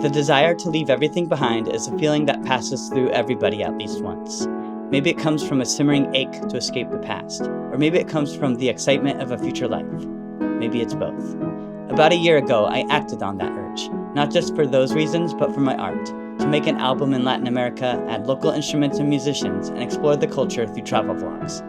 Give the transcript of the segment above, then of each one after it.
The desire to leave everything behind is a feeling that passes through everybody at least once. Maybe it comes from a simmering ache to escape the past, or maybe it comes from the excitement of a future life. Maybe it's both. About a year ago, I acted on that urge, not just for those reasons, but for my art, to make an album in Latin America, add local instruments and musicians, and explore the culture through travel vlogs.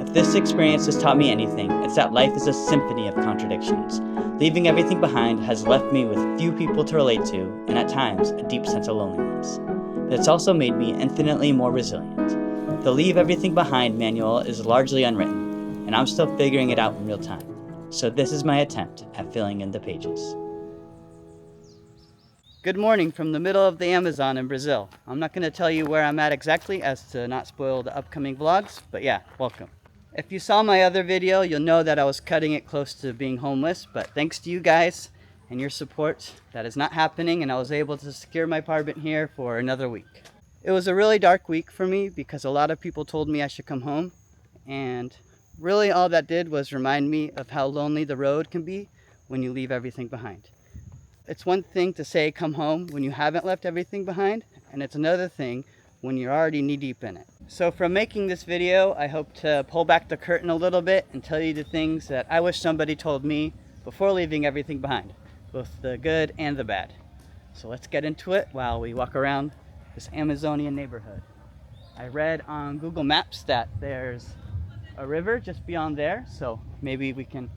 If this experience has taught me anything, it's that life is a symphony of contradictions. Leaving everything behind has left me with few people to relate to, and at times, a deep sense of loneliness. But it's also made me infinitely more resilient. The Leave Everything Behind manual is largely unwritten, and I'm still figuring it out in real time. So this is my attempt at filling in the pages. Good morning from the middle of the Amazon in Brazil. I'm not going to tell you where I'm at exactly as to not spoil the upcoming vlogs, but yeah, welcome. If you saw my other video, you'll know that I was cutting it close to being homeless, but thanks to you guys and your support, that is not happening, and I was able to secure my apartment here for another week. It was a really dark week for me because a lot of people told me I should come home, and really all that did was remind me of how lonely the road can be when you leave everything behind. It's one thing to say come home when you haven't left everything behind, and it's another thing when you're already knee-deep in it. So from making this video, I hope to pull back the curtain a little bit and tell you the things that I wish somebody told me before leaving everything behind, both the good and the bad. So let's get into it while we walk around this Amazonian neighborhood. I read on Google Maps that there's a river just beyond there, so maybe we can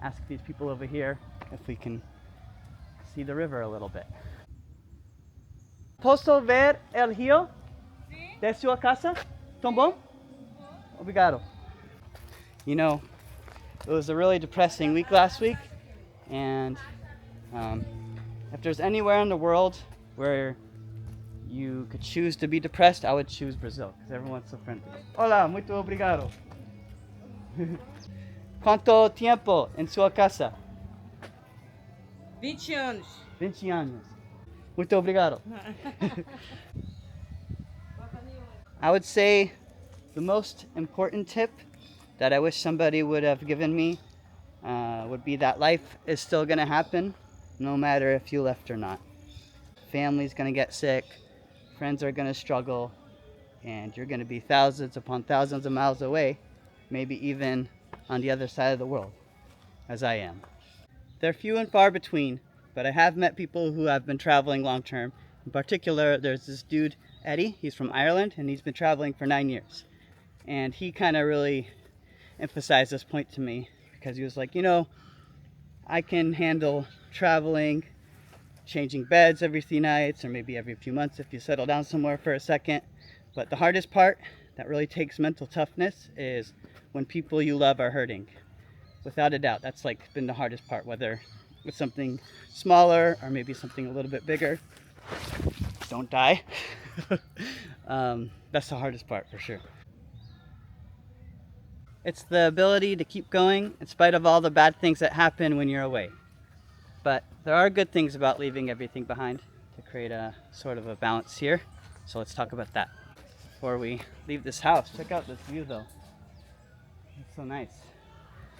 ask these people over here if we can see the river a little bit. Posso ver el rio de sua casa? Tão bom? Obrigado. You know, it was a really depressing week last week, and if there's anywhere in the world where you could choose to be depressed, I would choose Brazil, because everyone's so friendly. Olá, muito obrigado. Quanto tempo em sua casa? 20 anos. 20 anos. Muito obrigado. I would say the most important tip that I wish somebody would have given me would be that life is still going to happen no matter if you left or not. Family's going to get sick, friends are going to struggle, and you're going to be thousands upon thousands of miles away, maybe even on the other side of the world, as I am. They're few and far between, but I have met people who have been traveling long term. In particular, there's this dude, Eddie. He's from Ireland, and he's been traveling for 9 years. And he kind of really emphasized this point to me because he was like, you know, I can handle traveling, changing beds every 3 nights or maybe every few months if you settle down somewhere for a second. But the hardest part that really takes mental toughness is when people you love are hurting. Without a doubt, that's like been the hardest part, whether it's something smaller or maybe something a little bit bigger. Don't die. That's the hardest part for sure. It's the ability to keep going in spite of all the bad things that happen when you're away. But there are good things about leaving everything behind to create a sort of a balance here. So let's talk about that. Before we leave this house, check out this view though. It's so nice.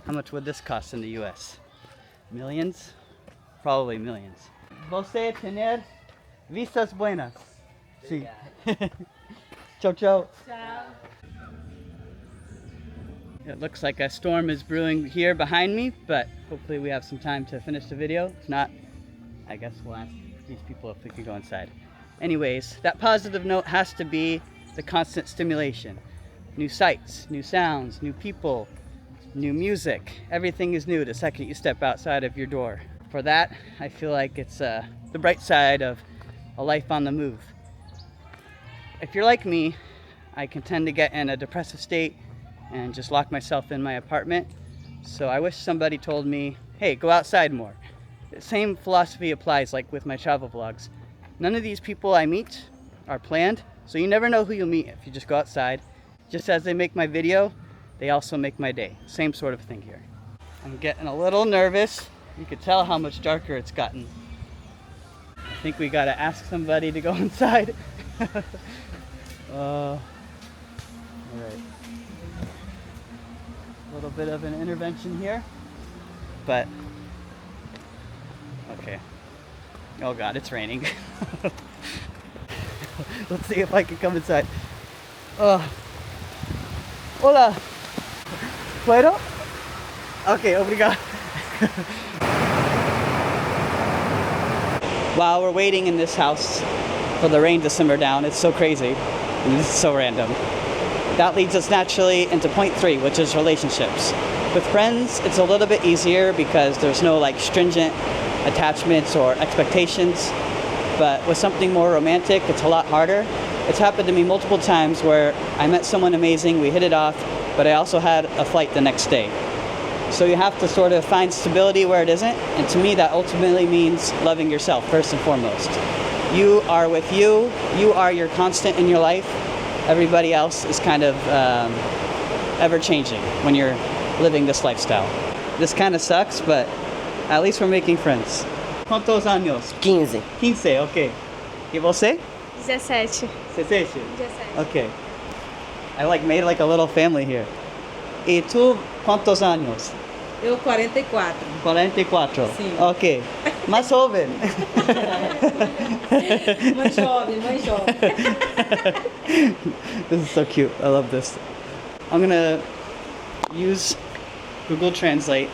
How much would this cost in the US? Millions? Probably millions. Você tener vistas buenas. Sí. Ciao, ciao. Ciao. It looks like a storm is brewing here behind me, but hopefully we have some time to finish the video. If not, I guess we'll ask these people if we can go inside. Anyways, that positive note has to be the constant stimulation. New sights, new sounds, new people, new music. Everything is new the second you step outside of your door. For that, I feel like it's the bright side of a life on the move. If you're like me, I can tend to get in a depressive state and just lock myself in my apartment. So I wish somebody told me, hey, go outside more. The same philosophy applies like with my travel vlogs. None of these people I meet are planned, so you never know who you'll meet if you just go outside. Just as they make my video, they also make my day. Same sort of thing here. I'm getting a little nervous. You can tell how much darker it's gotten. I think we gotta ask somebody to go inside. All right. A little bit of an intervention here, but okay. Oh God, it's raining. Let's see if I can come inside. Hola. ¿Puedo? Okay, obrigado. While we're waiting in this house for the rain to simmer down, it's so crazy. And this is so random. That leads us naturally into point 3, which is relationships. With friends, it's a little bit easier because there's no like stringent attachments or expectations. But with something more romantic, it's a lot harder. It's happened to me multiple times where I met someone amazing, we hit it off, but I also had a flight the next day. So you have to sort of find stability where it isn't, and to me that ultimately means loving yourself first and foremost. You are with you, you are your constant in your life. Everybody else is kind of ever-changing when you're living this lifestyle. This kind of sucks, but at least we're making friends. ¿Cuántos años? 15. 15, ok. ¿Y você? 17. 17? 17. Ok. I like made like a little family here. ¿Y tú cuántos años? Eu 44. 44? Sim. Ok. Más joven. Mãe jovem, mãe jovem. This is so cute. I love this. I'm gonna use Google Translate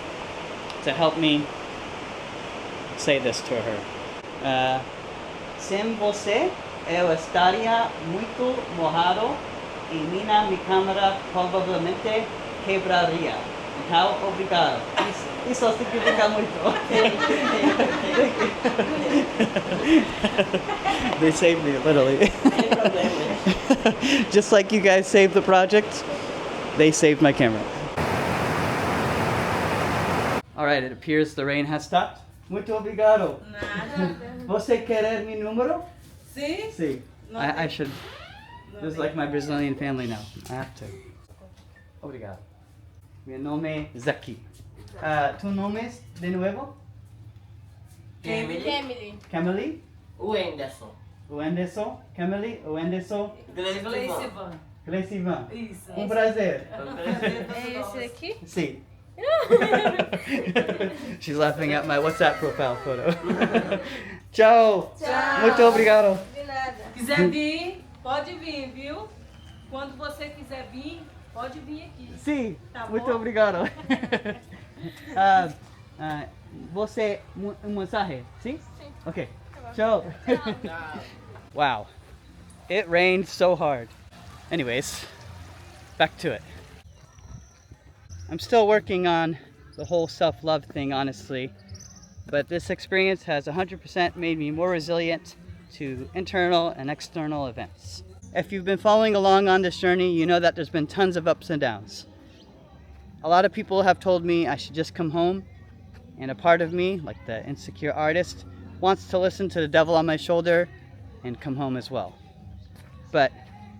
to help me say this to her. Sem você, eu estaria muito mojado e minha câmera provavelmente quebraria. Então, obrigado. Isso significa muito. They saved me, literally. Just like you guys saved the project, they saved my camera. Alright, it appears the rain has stopped. Muito obrigado. Nada. Você quer meu número? Sim? See, I should. This is like my Brazilian family now. I have to. Obrigado. Meu nome é Zaki. Tu nome de nuevo? Emily. Camille? O Anderson. O Anderson? Camille? O Anderson? Gleisivan. Gleisivan. Isso. Prazer. É esse daqui? Sim. She's laughing at my WhatsApp profile photo. Tchau. Tchau. Muito obrigado. De nada. Quiser vir, pode vir, viu? Quando você quiser vir, pode vir aqui. Sim. Tá Muito bom? obrigado. Você mensagem? Sim? Sim. Okay. Tchau. Wow. It rained so hard. Anyways, back to it. I'm still working on the whole self-love thing, honestly, but this experience has 100% made me more resilient to internal and external events. If you've been following along on this journey, you know that there's been tons of ups and downs. A lot of people have told me I should just come home, and a part of me, like the insecure artist, wants to listen to the devil on my shoulder and come home as well. But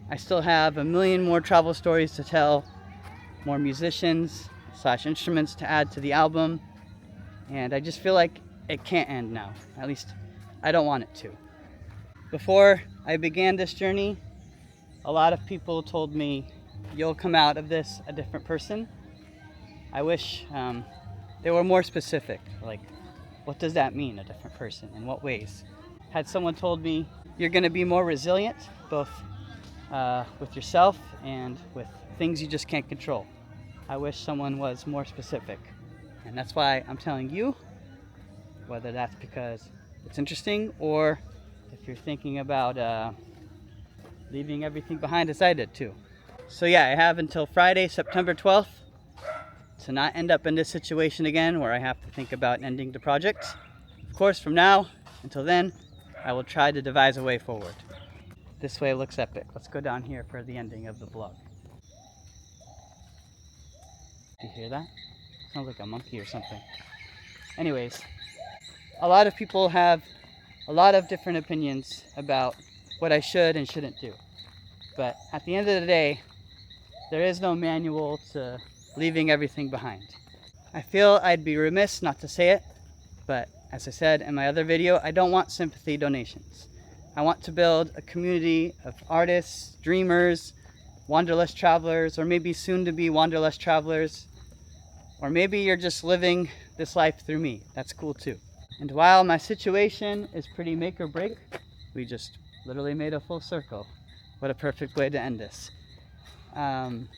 I still have a million more travel stories to tell, more musicians / instruments to add to the album, and I just feel like it can't end now. At least I don't want it to. Before I began this journey, a lot of people told me you'll come out of this a different person. I wish they were more specific, like what does that mean, a different person, in what ways? Had someone told me you're going to be more resilient, both with yourself and with things you just can't control. I wish someone was more specific, and that's why I'm telling you, whether that's because it's interesting or if you're thinking about leaving everything behind as I did too. So yeah, I have until Friday, September 12th to not end up in this situation again where I have to think about ending the project. Of course, from now until then, I will try to devise a way forward. This way looks epic. Let's go down here for the ending of the vlog. Do you hear that? Sounds like a monkey or something. Anyways, a lot of people have a lot of different opinions about what I should and shouldn't do. But at the end of the day, there is no manual to leaving everything behind. I feel I'd be remiss not to say it, but as I said in my other video, I don't want sympathy donations. I want to build a community of artists, dreamers, wanderlust travelers, or maybe soon to be wanderlust travelers, or maybe you're just living this life through me. That's cool too. And while my situation is pretty make or break, we just literally made a full circle. What a perfect way to end this. And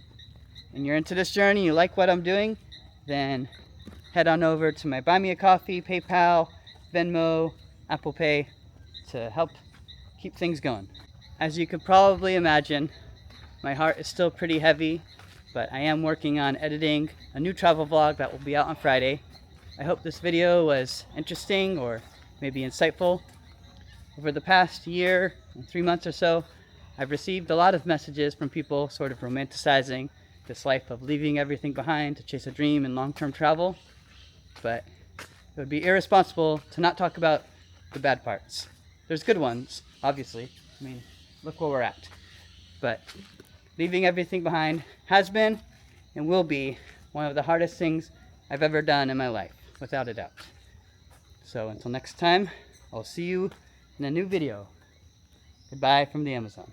you're into this journey, you like what I'm doing, then head on over to my Buy Me a Coffee, PayPal, Venmo, Apple Pay to help keep things going. As you could probably imagine, my heart is still pretty heavy, but I am working on editing a new travel vlog that will be out on Friday. I hope this video was interesting or maybe insightful. Over the past year and 3 months or so, I've received a lot of messages from people sort of romanticizing this life of leaving everything behind to chase a dream in long-term travel. But it would be irresponsible to not talk about the bad parts. There's good ones, obviously. I mean, look where we're at. But leaving everything behind has been and will be one of the hardest things I've ever done in my life, without a doubt. So until next time, I'll see you in a new video. Goodbye from the Amazon.